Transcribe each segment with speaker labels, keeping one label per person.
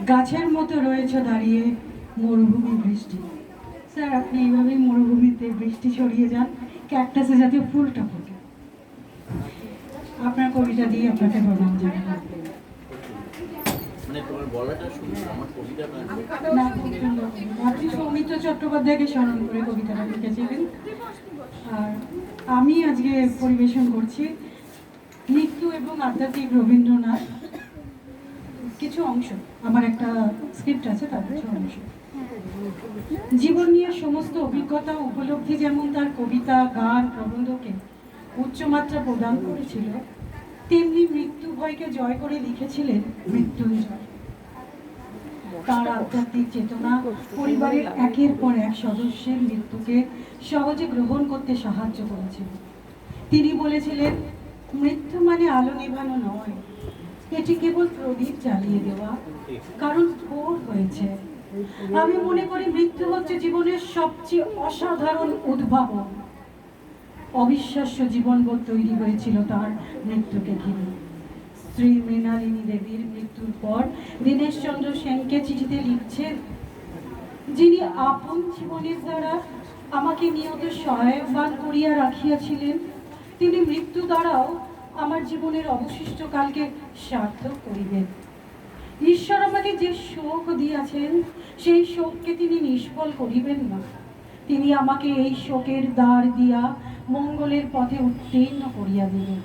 Speaker 1: গাছের মতো রয়েছে দাঁড়িয়ে মরুভূমি বৃষ্টি। স্যার, আপনি এইভাবেই মরুভূমিতে বৃষ্টি ছড়িয়ে যান, ক্যাকটাসে জাতীয় ফুলটা ফোটে। আপনার কবিতা দিয়ে আপনাকে প্রণাম জানাই। আপনি সৌমিত্র চট্টোপাধ্যায়কে স্মরণ করে কবিতাটা লিখেছিলেন, আর আমি আজকে পরিবেশন করছি মৃত্যু এবং আধ্যাত্মিক রবীন্দ্রনাথ কিছু অংশ। আমার একটা স্ক্রিপ্ট আছে, তার কিছু অংশ। জীবন নিয়ে সমস্ত অভিজ্ঞতা উপলব্ধি যেমন তার কবিতা, গান, প্রবন্ধকে উচ্চমাত্রা প্রদান করেছিল, তেমনি মৃত্যু ভয়কে জয় করে লিখেছিলেন মৃত্যুঞ্জয়। তার আধ্যাত্মিক চেতনা পরিবারের একের পর এক সদস্যের মৃত্যুকে সহজে গ্রহণ করতে সাহায্য করেছিল। তিনি বলেছিলেন, মৃত্যু মানে আলো নেভানো নয়, এটি কেবল প্রদীপ জ্বালিয়ে দেওয়া, কারণ ভোর হয়েছে। আমি মনে করি মৃত্যু হচ্ছে জীবনের সবচেয়ে অসাধারণ উদ্ভাবন। অবিশ্বাস্য জীবনবোধ তৈরি হয়েছিল তার মৃত্যুকে ঘিরে। শ্রী মৃণালিনী দেবীর মৃত্যুর পর দীনেশচন্দ্র সেনকে চিঠিতে লিখছেন, যিনি আপন জীবনের দ্বারা আমাকে নিয়ত সহায়বান করিয়া রাখিয়াছিলেন, তিনি মৃত্যু দ্বারাও আমার জীবনের অবশিষ্ট কালকে সার্থক করিবেন। ঈশ্বর আমাকে যে শোক দিয়াছেন, সেই শোককে তিনি নিষ্ফল করিবেন না। তিনি আমাকে এই শোকের দ্বার দিয়া মঙ্গলের পথে উত্তীর্ণ করিয়া দিবেন।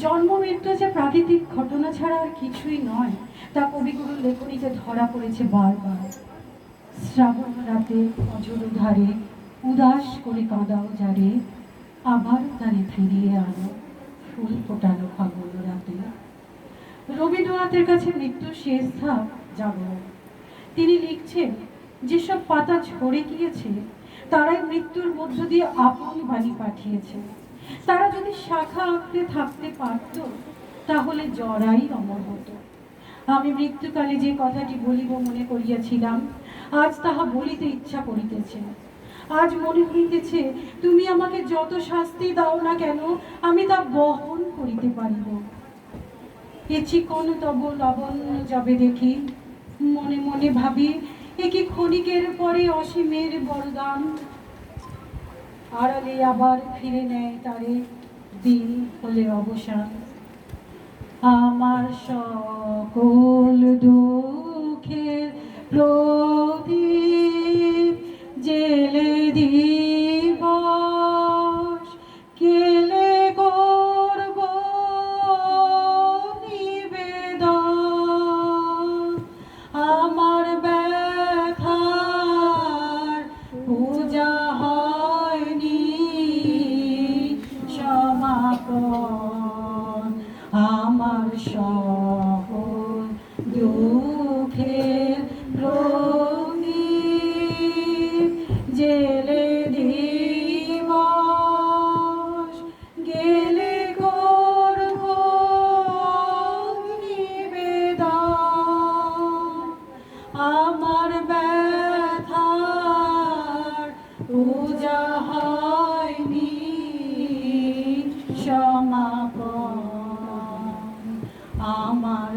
Speaker 1: জন্ম মৃত্যু যে প্রাকৃতিক ঘটনা ছাড়া আর কিছুই নয়, তা কবিগুরুর লেখনীতে ধরা পড়েছে বারবার। শ্রাবণ রাতে অঝোর ধারে উদাস করে কাঁদাও যারে, আবার তারে ফিরিয়ে আনো ফুল ফোটানো ফাগুন রাতে। রবীন্দ্রনাথের কাছে মৃত্যুর শেষ ধাপ জাগরণ। তিনি লিখছেন, যেসব পাতা ঝরে গিয়েছে তারাই মৃত্যুর মধ্য দিয়ে আপন বাণী পাঠিয়েছে। তারা যদি শাখা আঁকতে থাকতে পারত, তাহলে জরাই অমর হতো। আমি মৃত্যুকালে যে কথাটি বলিব মনে করিয়াছিলাম, আজ তাহা বলিতে ইচ্ছা করিতেছে। আজ মনে হইতেছে, তুমি আমাকে যত শাস্তি দাও না কেন, আমি তা বহন করিতে পারিব। এ চিকন তব লাবণ্য যাবে দেখি, মনে মনে ভাবি, এ কি ক্ষণিকের পরে অসীমের বরদান। আড়ালে আবার ফিরে নেয় তারে, দিন হলে অবসান। আমার সকল দুঃখের প্রদীপ জেলে দিবস কেলে করব নিবেদন। আমার ব্যথার পূজা হয়নি সমাপন। আমার সকল দুঃখের প্রদীপ জেলে দিবস গেলে করব নিবেদন। আমার ব্যথার পূজা হয়নি সমাপন। আমার